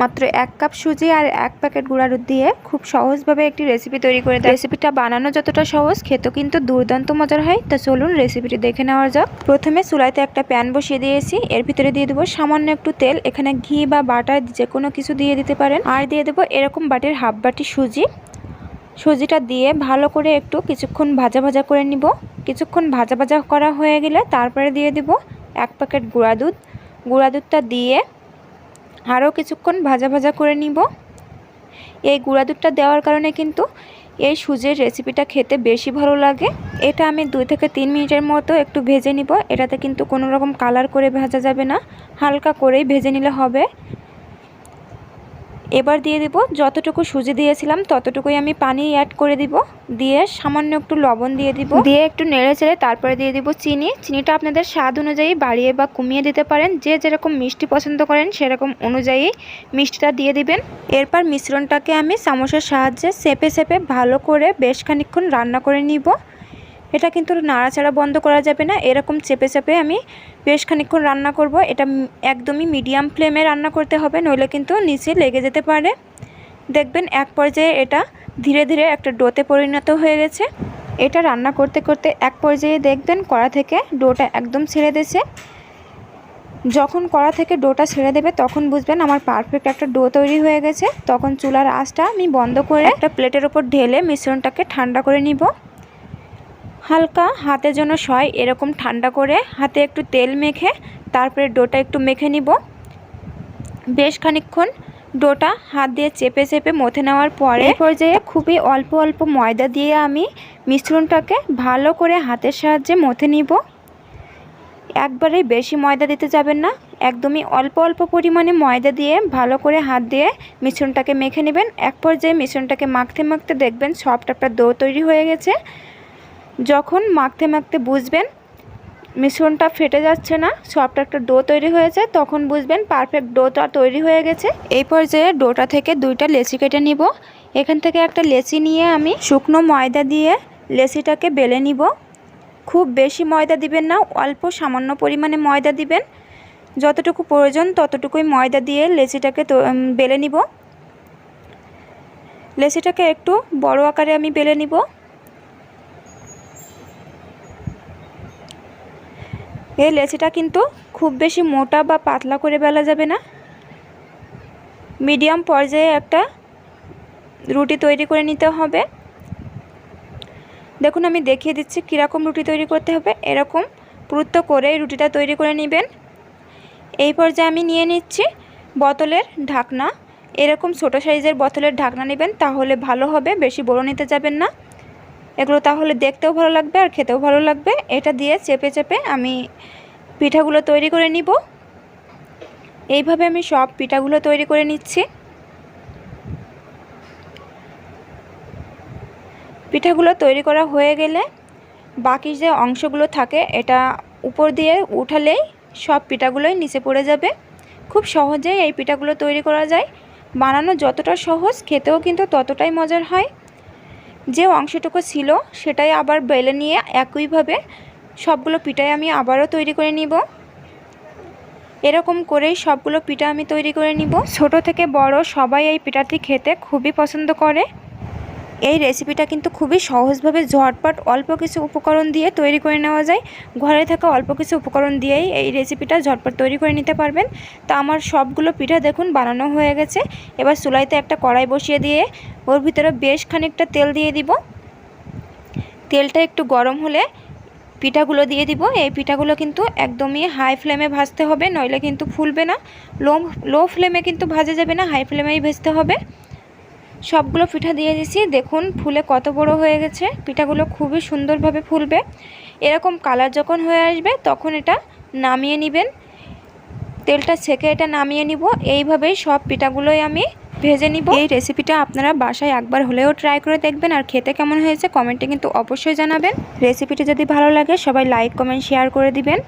মাত্র 1 কাপ সুজি আর 1 প্যাকেট গুঁড়া দুধ দিয়ে খুব সহজভাবে একটি রেসিপি তৈরি করে দেয়। রেসিপিটা বানানো যতটা সহজ, খেতেও কিন্তু দুর্দান্ত মজার হয়। তো চলুন রেসিপিটি দেখে নেওয়া যাক। প্রথমে চুলাতে একটা প্যান বসিয়ে দিয়েছি, এর ভিতরে দিয়ে দেবো সামান্য একটু তেল। এখানে ঘি বা বাটার যে কোনো কিছু দিয়ে দিতে পারেন। আর দিয়ে দেবো এরকম বাটির হাফ বাটি সুজি। সুজিটা দিয়ে ভালো করে একটু কিছুক্ষণ ভাজা ভাজা করে নিব। কিছুক্ষণ ভাজা ভাজা করা হয়ে গেলে তারপরে দিয়ে দেব 1 প্যাকেট গুঁড়া দুধ। গুঁড়া দুধটা দিয়ে আরও কিছুক্ষণ ভাজা ভাজা করে নিব। এই গুঁড়া দুধটা দেওয়ার কারণে কিন্তু এই সুজির রেসিপিটা খেতে বেশি ভালো লাগে। এটা আমি 2 থেকে 3 মিনিটের মতো একটু ভেজে নিব। এটাতে কিন্তু কোনো রকম কালার করে ভাজা যাবে না, হালকা করেই ভেজে নিলে হবে। এবার দিয়ে দেব যতটুকু সুজি দিয়েছিলাম ততটুকুই আমি পানি অ্যাড করে দিব। দিয়ে সামান্য একটু লবণ দিয়ে দিব। দিয়ে একটু নেড়ে চেড়ে তারপরে দিয়ে দিব চিনি। চিনিটা আপনাদের স্বাদ অনুযায়ী বাড়িয়ে বা কমিয়ে দিতে পারেন। যে যেরকম মিষ্টি পছন্দ করেন সেরকম অনুযায়ী মিষ্টিটা দিয়ে দিবেন। এরপর মিশ্রণটাকে আমি চামচের সাহায্যে চেপে চেপে ভালো করে বেশ খানিকক্ষণ রান্না করে নিব। এটা কিন্তু নাড়াচাড়া বন্ধ করা যাবে না, এরকম চেপে চেপে আমি বেশ খানিকক্ষণ রান্না করব। এটা একদমই মিডিয়াম ফ্লেমে রান্না করতে হবে, নইলে কিন্তু নিচে লেগে যেতে পারে। দেখবেন এক পর্যায়ে এটা ধীরে ধীরে একটা ডোতে পরিণত হয়ে গেছে। এটা রান্না করতে করতে এক পর্যায়ে দেখবেন কড়া থেকে ডোটা একদম ছেড়ে দিয়েছে। যখন কড়া থেকে ডোটা ছেড়ে দেবে তখন বুঝবেন আমার পারফেক্ট একটা ডো তৈরি হয়ে গেছে। তখন চুলার আঁচটা আমি বন্ধ করে একটা প্লেটের ওপর ঢেলে মিশ্রণটাকে ঠান্ডা করে নিব। হালকা হাতের জন্য সয় এরকম ঠান্ডা করে হাতে একটু তেল মেখে তারপরে ডোটা একটু মেখে নিব। বেশ খানিকক্ষণ ডোটা হাত দিয়ে চেপে চেপে মথে নেওয়ার পরে পর্যায়ে খুবই অল্প অল্প ময়দা দিয়ে আমি মিশ্রণটাকে ভালো করে হাতের সাহায্যে মথে নিব। একবারেই বেশি ময়দা দিতে যাবেন না, একদমই অল্প অল্প পরিমাণে ময়দা দিয়ে ভালো করে হাত দিয়ে মিশ্রণটাকে মেখে নেবেন। এক পর্যায়ে মিশ্রণটাকে মাখতে মাখতে দেখবেন সফট একটা ডো তৈরি হয়ে গেছে। যখন মাখতে মাখতে বুঝবেন মিশ্রণটা ফেটে যাচ্ছে না, সফট একটা ডো তৈরি হয়েছে, তখন বুঝবেন পারফেক্ট ডোটা তৈরি হয়ে গেছে। এই পর্যায়ে ডোটা থেকে 2টা লেচি কেটে নিব। এখান থেকে একটা লেচি নিয়ে আমি শুকনো ময়দা দিয়ে লেচিটাকে বেলে নিব। খুব বেশি ময়দা দিবেন না, অল্প সামান্য পরিমাণে ময়দা দিবেন। যতটুকু প্রয়োজন ততটুকুই ময়দা দিয়ে লেচিটাকে বেলে নিব। লেচিটাকে একটু বড় আকারে আমি বেলে নিব। এই লেচিটা কিন্তু খুব বেশি মোটা বা পাতলা করে বেলা যাবে না, মিডিয়াম পর্যায়ে একটা রুটি তৈরি করে নিতে হবে। দেখুন আমি দেখিয়ে দিচ্ছি কীরকম রুটি তৈরি করতে হবে। এরকম পুরুত্ব করে রুটিটা তৈরি করে নেবেন। এই পর্যায়ে আমি নিয়ে নিচ্ছি বোতলের ঢাকনা। এরকম ছোট সাইজের বোতলের ঢাকনা নেবেন, তাহলে ভালো হবে, বেশি বড় নিতে যাবেন না। এগুলো তাহলে দেখতেও ভালো লাগবে আর খেতেও ভালো লাগবে। এটা দিয়ে চেপে চেপে আমি পিঠাগুলো তৈরি করে নিব। এইভাবে আমি সব পিঠাগুলো তৈরি করে নিচ্ছি। পিঠাগুলো তৈরি করা হয়ে গেলে বাকি যে অংশগুলো থাকে এটা উপর দিয়ে উঠালেই সব পিঠাগুলোই নিচে পড়ে যাবে। খুব সহজেই এই পিঠাগুলো তৈরি করা যায়। বানানো যতটা সহজ, খেতেও কিন্তু ততটাই মজার হয়। যে অংশটুকু ছিল সেটাই আবার বেলে নিয়ে একইভাবে সবগুলো পিঠাই আমি আবারও তৈরি করে নিব। এরকম করেই সবগুলো পিঠা আমি তৈরি করে নিব। ছোট থেকে বড় সবাই এই পিঠাটি খেতে খুবই পছন্দ করে। এই রেসিপিটা কিন্তু খুবই সহজভাবে ঝটপট অল্প কিছু উপকরণ দিয়ে তৈরি করে নেওয়া যায়। ঘরে থাকা অল্প কিছু উপকরণ দিয়েই এই রেসিপিটা ঝটপট তৈরি করে নিতে পারবেন। তো আমার সবগুলো পিঠা দেখুন বানানো হয়ে গেছে। এবার চুলাইতে একটা কড়াই বসিয়ে দিয়ে ওর ভিতরে বেশ খানিকটা তেল দিয়ে দিব। তেলটা একটু গরম হলে পিঠাগুলো দিয়ে দিব। এই পিঠাগুলো কিন্তু একদমই হাই ফ্লেমে ভাজতে হবে, নইলে কিন্তু ফুলবে না। লো ফ্লেমে কিন্তু ভাজা যাবে না, হাই ফ্লেমেই ভাজতে হবে। সবগুলো পিঠা দিয়ে দিয়েছি, দেখুন ফুলে কত বড় হয়ে গেছে। পিঠাগুলো খুবই সুন্দরভাবে ফুলবে। এরকম কালার যখন হয়ে আসবে তখন এটা নামিয়ে নেবেন। তেলটা ছেঁকে এটা নামিয়ে নিব। এইভাবেই সব পিঠাগুলোই আমি ভেজে নিব। এই রেসিপিটা আপনারা বাসায় একবার হলেও ট্রাই করে দেখবেন, আর খেতে কেমন হয়েছে কমেন্টে কিন্তু অবশ্যই জানাবেন। রেসিপিটি যদি ভালো লাগে সবাই লাইক কমেন্ট শেয়ার করে দিবেন।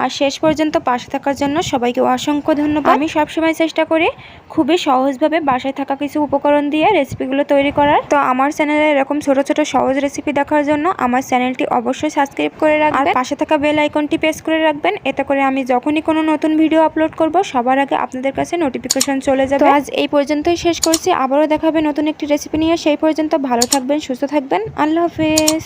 আর শেষ পর্যন্ত পাশে থাকার জন্য সবাইকে অসংখ্য ধন্যবাদ। আমি সবসময় চেষ্টা করি খুবই সহজভাবে বাসায় থাকা কিছু উপকরণ দিয়ে রেসিপিগুলো তৈরি করার। তো আমার চ্যানেলে এরকম ছোট ছোট সহজ রেসিপি দেখার জন্য আমার চ্যানেলটি অবশ্যই সাবস্ক্রাইব করে রাখবেন আর পাশে থাকা বেল আইকনটি প্রেস করে রাখবেন। এতে করে আমি যখনই কোনো নতুন ভিডিও আপলোড করব সবার আগে আপনাদের কাছে নোটিফিকেশন চলে যাবে। তো আজ এই পর্যন্তই শেষ করছি। আবারও দেখাবে নতুন একটি রেসিপি নিয়ে। সেই পর্যন্ত ভালো থাকবেন, সুস্থ থাকবেন। আল্লাহ হাফেজ।